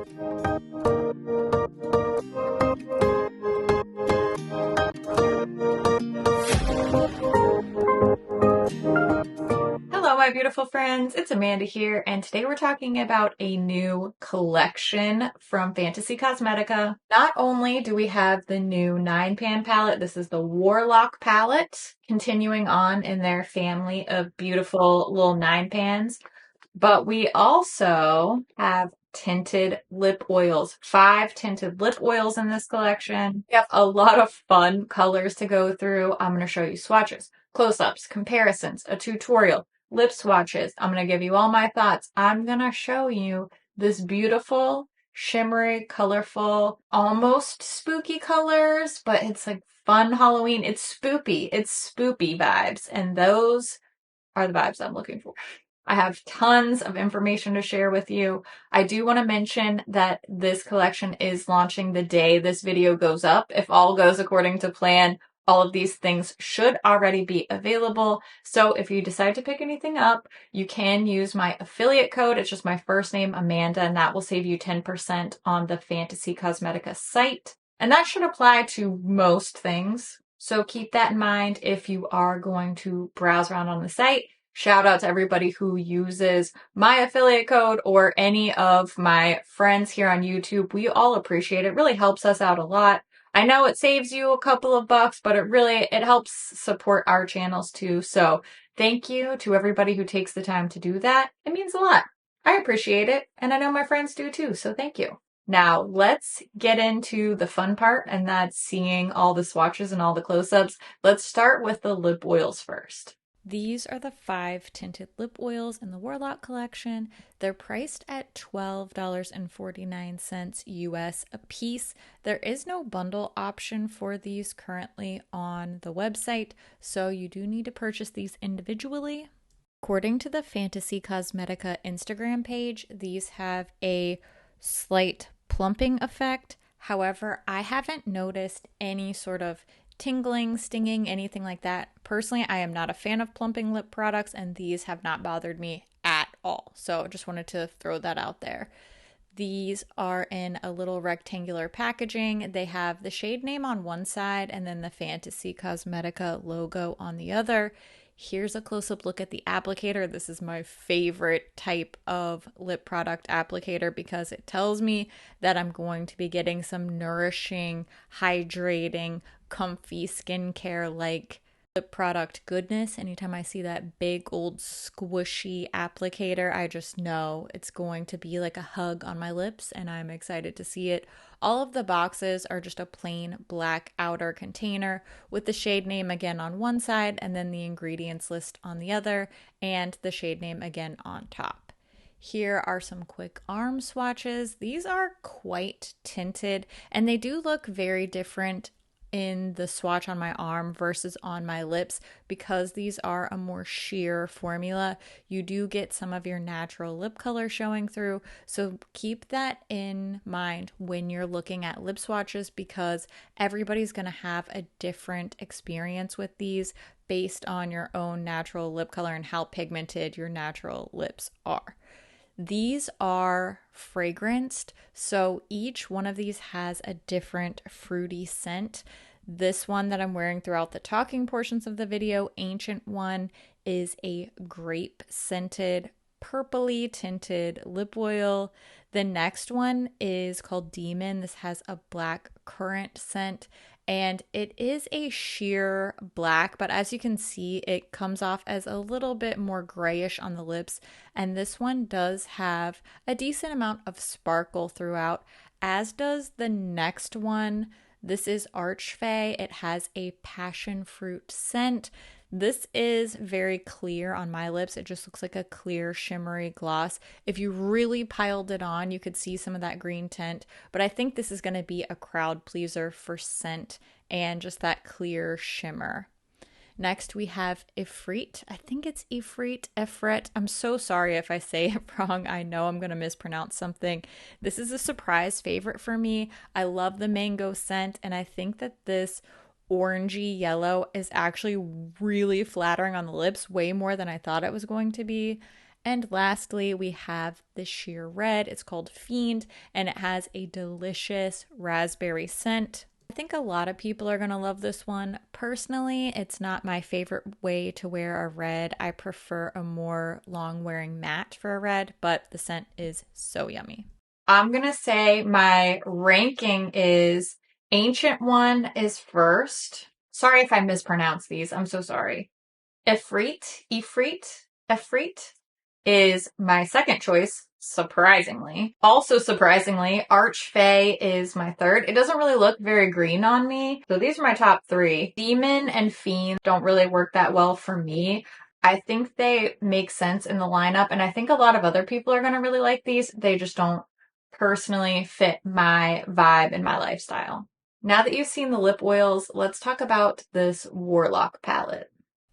Hello, my beautiful friends. It's Amanda here, and today we're talking about a new collection from Fantasy Cosmetica. Not only do we have the new 9-pan palette, this is the Warlock palette, continuing on in their family of beautiful little 9-pans, but we also have tinted lip oils. 5 tinted lip oils in this collection. We have a lot of fun colors to go through. I'm going to show you swatches, close-ups, comparisons, a tutorial, lip swatches. I'm going to give you all my thoughts. I'm going to show you this beautiful, shimmery, colorful, almost spooky colors, but it's like fun Halloween. It's spoopy. It's spoopy vibes, and those are the vibes I'm looking for. I have tons of information to share with you. I do want to mention that this collection is launching the day this video goes up. If all goes according to plan, all of these things should already be available. So if you decide to pick anything up, you can use my affiliate code. It's just my first name, Amanda, and that will save you 10% on the Fantasy Cosmetica site. And that should apply to most things. So keep that in mind if you are going to browse around on the site. Shout out to everybody who uses my affiliate code or any of my friends here on YouTube. We all appreciate it. It really helps us out a lot. I know it saves you a couple of bucks, but it helps support our channels too. So thank you to everybody who takes the time to do that. It means a lot. I appreciate it. And I know my friends do too. So thank you. Now let's get into the fun part, and that's seeing all the swatches and all the close-ups. Let's start with the lip oils first. These are the 5 tinted lip oils in the Warlock collection. They're priced at $12.49 US a piece. There is no bundle option for these currently on the website, so you do need to purchase these individually. According to the Fantasy Cosmetica Instagram page, these have a slight plumping effect. However, I haven't noticed any sort of tingling, stinging, anything like that. Personally, I am not a fan of plumping lip products, and these have not bothered me at all. So just wanted to throw that out there. These are in a little rectangular packaging. They have the shade name on one side and then the Fantasy Cosmetica logo on the other. Here's a close-up look at the applicator. This is my favorite type of lip product applicator because it tells me that I'm going to be getting some nourishing, hydrating, comfy skincare-like lip product goodness. Anytime I see that big old squishy applicator, I just know it's going to be like a hug on my lips, and I'm excited to see it. All of the boxes are just a plain black outer container with the shade name again on one side and then the ingredients list on the other and the shade name again on top. Here are some quick arm swatches. These are quite tinted and they do look very different in the swatch on my arm versus on my lips because these are a more sheer formula. You do get some of your natural lip color showing through, so keep that in mind when you're looking at lip swatches because everybody's going to have a different experience with these based on your own natural lip color and how pigmented your natural lips are. These are fragranced, so each one of these has a different fruity scent. This one that I'm wearing throughout the talking portions of the video, Ancient One, is a grape scented, purpley tinted lip oil. The next one is called Demon. This has a black currant scent. And it is a sheer black, but as you can see, it comes off as a little bit more grayish on the lips. And this one does have a decent amount of sparkle throughout, as does the next one. This is Archfey. It has a passion fruit scent. This is very clear on my lips. It just looks like a clear, shimmery gloss. If you really piled it on, you could see some of that green tint, but I think this is going to be a crowd pleaser for scent and just that clear shimmer. Next, we have Ifrit. I think it's Ifrit. I'm so sorry if I say it wrong. I know I'm going to mispronounce something. This is a surprise favorite for me. I love the mango scent, and I think that this orangey yellow is actually really flattering on the lips, way more than I thought it was going to be. And lastly, we have the sheer red. It's called Fiend, and it has a delicious raspberry scent. I think a lot of people are going to love this one. Personally, it's not my favorite way to wear a red. I prefer a more long wearing matte for a red, but the scent is so yummy. I'm going to say my ranking is Ancient One is first. Sorry if I mispronounce these. I'm so sorry. Efreet is my second choice, surprisingly. Also surprisingly, Archfey is my third. It doesn't really look very green on me, so these are my top three. Demon and Fiend don't really work that well for me. I think they make sense in the lineup, and I think a lot of other people are going to really like these. They just don't personally fit my vibe and my lifestyle. Now that you've seen the lip oils, let's talk about this Warlock palette.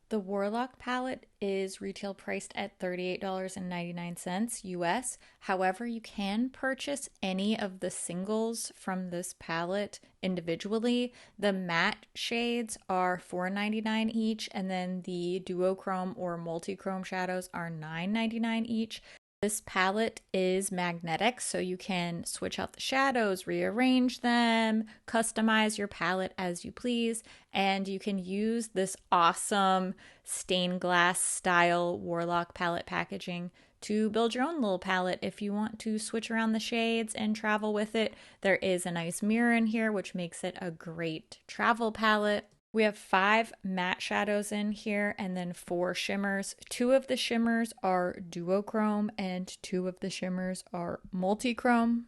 The Warlock palette is retail priced at $38.99 US. However, you can purchase any of the singles from this palette individually. The matte shades are $4.99 each, and then the duochrome or multi-chrome shadows are $9.99 each. This palette is magnetic, so you can switch out the shadows, rearrange them, customize your palette as you please, and you can use this awesome stained glass style Warlock palette packaging to build your own little palette if you want to switch around the shades and travel with it. There is a nice mirror in here, which makes it a great travel palette. We have 5 matte shadows in here and then 4 shimmers. 2 of the shimmers are duochrome and 2 of the shimmers are multichrome.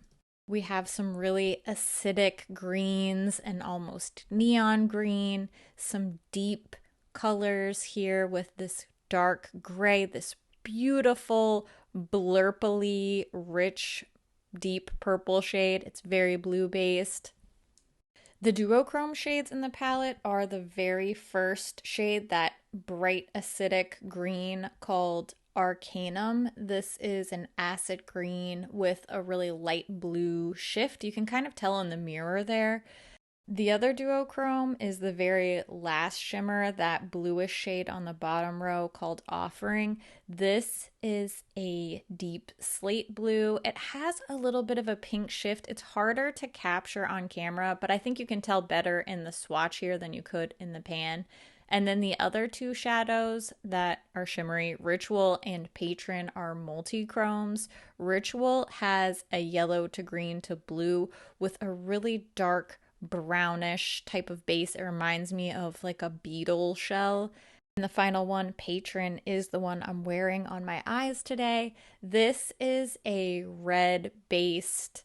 We have some really acidic greens and almost neon green, some deep colors here with this dark gray, this beautiful blurpily rich deep purple shade. It's very blue based. The duochrome shades in the palette are the very first shade, that bright acidic green called Arcanum. This is an acid green with a really light blue shift. You can kind of tell in the mirror there. The other duochrome is the very last shimmer, that bluish shade on the bottom row called Offering. This is a deep slate blue. It has a little bit of a pink shift. It's harder to capture on camera, but I think you can tell better in the swatch here than you could in the pan. And then the other 2 shadows that are shimmery, Ritual and Patron, are multi-chromes. Ritual has a yellow to green to blue with a really dark brownish type of base. It reminds me of like a beetle shell. And the final one, Patron, is the one I'm wearing on my eyes today. This is a red based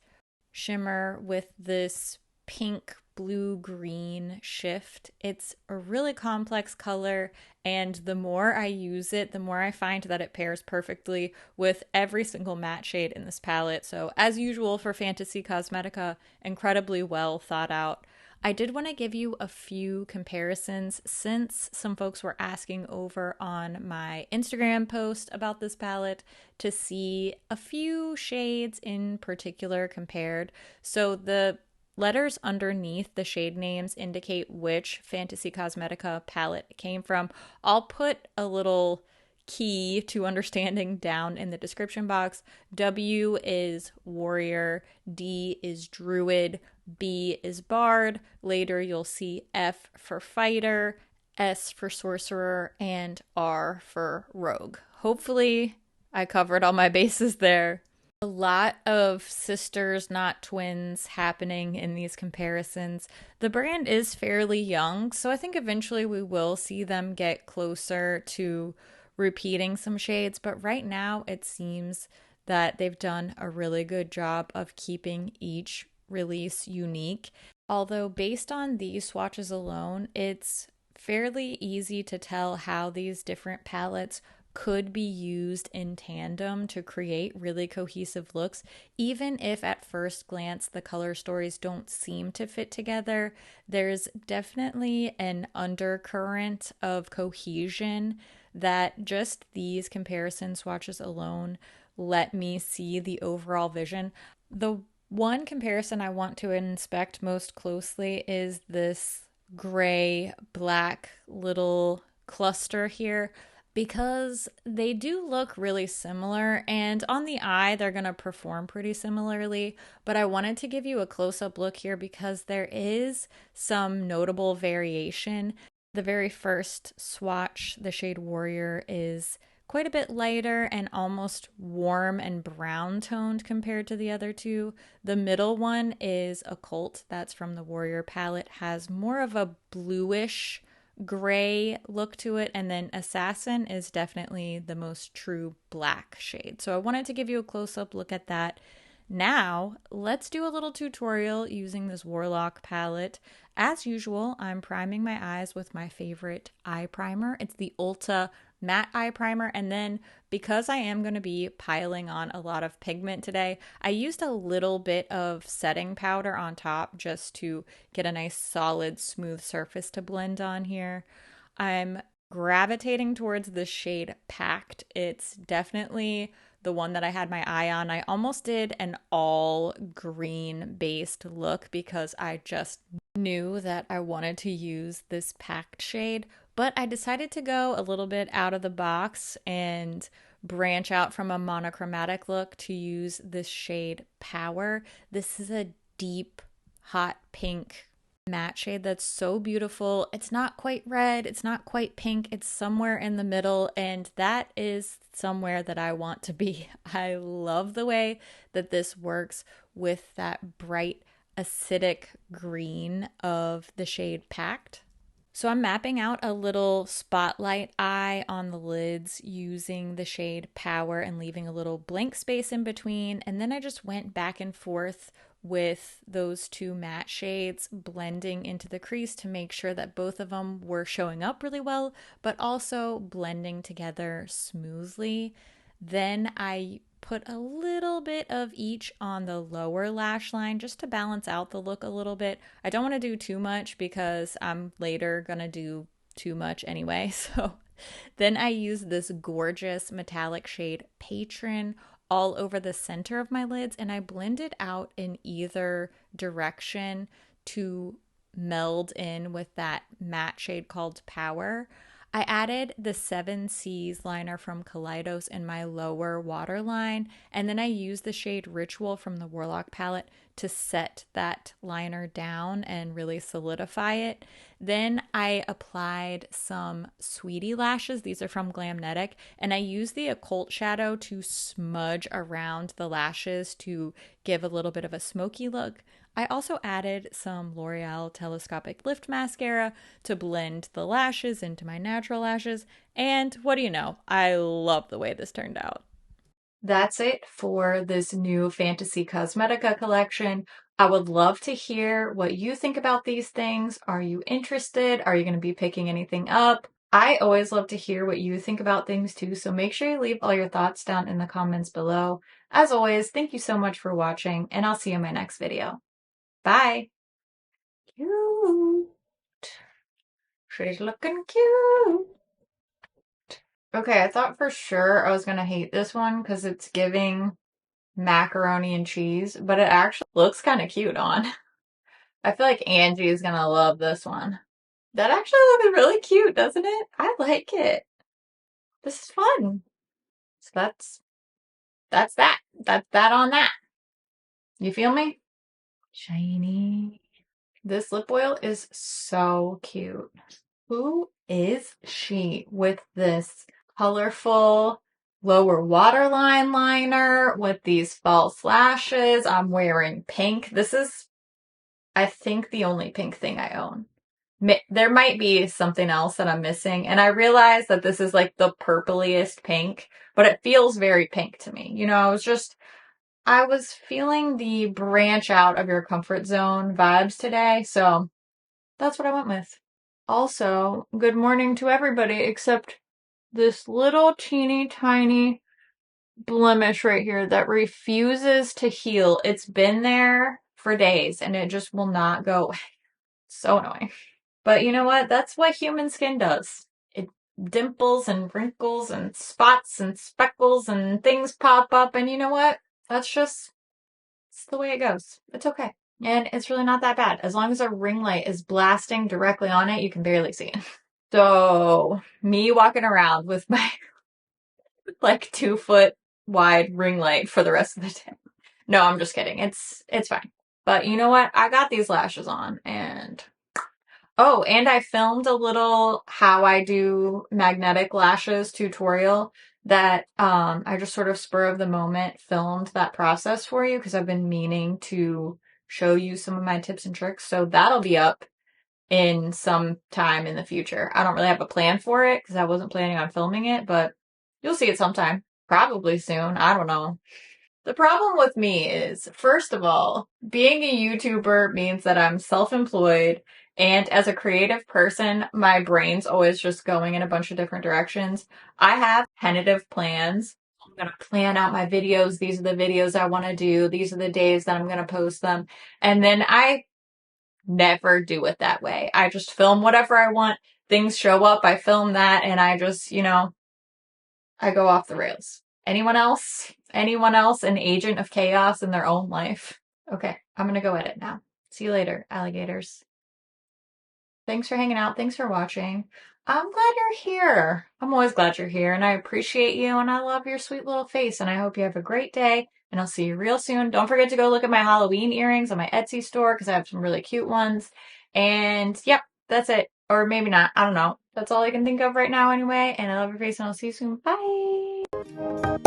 shimmer with this pink blue green shift. It's a really complex color, and the more I use it, the more I find that it pairs perfectly with every single matte shade in this palette. So as usual for Fantasy Cosmetica, incredibly well thought out. I did want to give you a few comparisons since some folks were asking over on my Instagram post about this palette to see a few shades in particular compared. So the letters underneath the shade names indicate which Fantasy Cosmetica palette it came from. I'll put a little key to understanding down in the description box. W is Warrior, D is Druid, B is Bard. Later you'll see F for Fighter, S for Sorcerer, and R for Rogue. Hopefully I covered all my bases there. A lot of sisters, not twins, happening in these comparisons. The brand is fairly young, so I think eventually we will see them get closer to repeating some shades, but right now it seems that they've done a really good job of keeping each release unique. Although based on these swatches alone, it's fairly easy to tell how these different palettes could be used in tandem to create really cohesive looks, even if at first glance the color stories don't seem to fit together. There's definitely an undercurrent of cohesion that just these comparison swatches alone let me see the overall vision. The one comparison I want to inspect most closely is this gray black little cluster here. because they do look really similar, and on the eye they're going to perform pretty similarly, but I wanted to give you a close-up look here because there is some notable variation. The very first swatch, the shade Warrior, is quite a bit lighter and almost warm and brown toned compared to the other two. The middle one is Occult, that's from the Warrior palette, has more of a bluish gray look to it, and then Assassin is definitely the most true black shade. So I wanted to give you a close-up look at that. Now, let's do a little tutorial using this Warlock palette. As usual, I'm priming my eyes with my favorite eye primer. It's the Ulta matte eye primer, and then because I am going to be piling on a lot of pigment today, I used a little bit of setting powder on top just to get a nice solid smooth surface to blend on here. I'm gravitating towards the shade Packed. It's definitely the one that I had my eye on. I almost did an all green based look because I just knew that I wanted to use this Packed shade, but I decided to go a little bit out of the box and branch out from a monochromatic look to use this shade Power. This is a deep, hot pink matte shade that's so beautiful. It's not quite red, it's not quite pink, it's somewhere in the middle, and that is somewhere that I want to be. I love the way that this works with that bright acidic green of the shade Packed. So I'm mapping out a little spotlight eye on the lids using the shade Power and leaving a little blank space in between. And then I just went back and forth with those two matte shades, blending into the crease to make sure that both of them were showing up really well, but also blending together smoothly. Then I put a little bit of each on the lower lash line just to balance out the look a little bit. I don't want to do too much because I'm later going to do too much anyway. So then I use this gorgeous metallic shade Patron all over the center of my lids, and I blend it out in either direction to meld in with that matte shade called Power. I added the 7Cs liner from Kaleidos in my lower waterline, and then I used the shade Ritual from the Warlock palette to set that liner down and really solidify it. Then I applied some Sweetie lashes. These are from Glamnetic, and I used the Occult shadow to smudge around the lashes to give a little bit of a smoky look. I also added some L'Oreal Telescopic Lift Mascara to blend the lashes into my natural lashes, and what do you know? I love the way this turned out. That's it for this new Fantasy Cosmetica collection. I would love to hear what you think about these things. Are you interested? Are you going to be picking anything up? I always love to hear what you think about things too, so make sure you leave all your thoughts down in the comments below. As always, thank you so much for watching, and I'll see you in my next video. Bye! Cute! She's looking cute! Okay, I thought for sure I was gonna hate this one because it's giving macaroni and cheese, but it actually looks kind of cute on. I feel like Angie is gonna love this one. That actually looks really cute, doesn't it? I like it. This is fun. So that's that. That's that on that. You feel me? Shiny. This lip oil is so cute. Who is she with this colorful lower waterline liner with these false lashes? I'm wearing pink. This is, I think, the only pink thing I own. There might be something else that I'm missing, and I realize that this is like the purpliest pink, but it feels very pink to me. You know, I was feeling the branch out of your comfort zone vibes today, so that's what I went with. Also, good morning to everybody except this little teeny tiny blemish right here that refuses to heal. It's been there for days and it just will not go away. So annoying. But you know what? That's what human skin does. It dimples and wrinkles and spots and speckles and things pop up, and you know what? It's the way it goes. It's okay. And it's really not that bad. As long as a ring light is blasting directly on it, you can barely see it. So me walking around with my like 2 foot wide ring light for the rest of the day. No, I'm just kidding. It's fine. But you know what? I got these lashes on and oh, and I filmed a little how I do magnetic lashes tutorial that I just sort of spur of the moment filmed that process for you because I've been meaning to show you some of my tips and tricks. So that'll be up in some time in the future. I don't really have a plan for it because I wasn't planning on filming it, but you'll see it sometime. Probably soon. I don't know. The problem with me is, first of all, being a YouTuber means that I'm self-employed, and as a creative person, my brain's always just going in a bunch of different directions. I have tentative plans. I'm gonna plan out my videos. These are the videos I want to do. These are the days that I'm gonna post them. And then I never do it that way. I just film whatever I want. Things show up, I film that, and I just, I go off the rails. Anyone else? Anyone else an agent of chaos in their own life? Okay, I'm gonna go edit now. See you later, alligators. Thanks for hanging out. Thanks for watching. I'm glad you're here. I'm always glad you're here, and I appreciate you, and I love your sweet little face, and I hope you have a great day, and I'll see you real soon. Don't forget to go look at my Halloween earrings on my Etsy store, because I have some really cute ones. And, yep, that's it. Or maybe not. I don't know. That's all I can think of right now anyway, and I love your face, and I'll see you soon. Bye!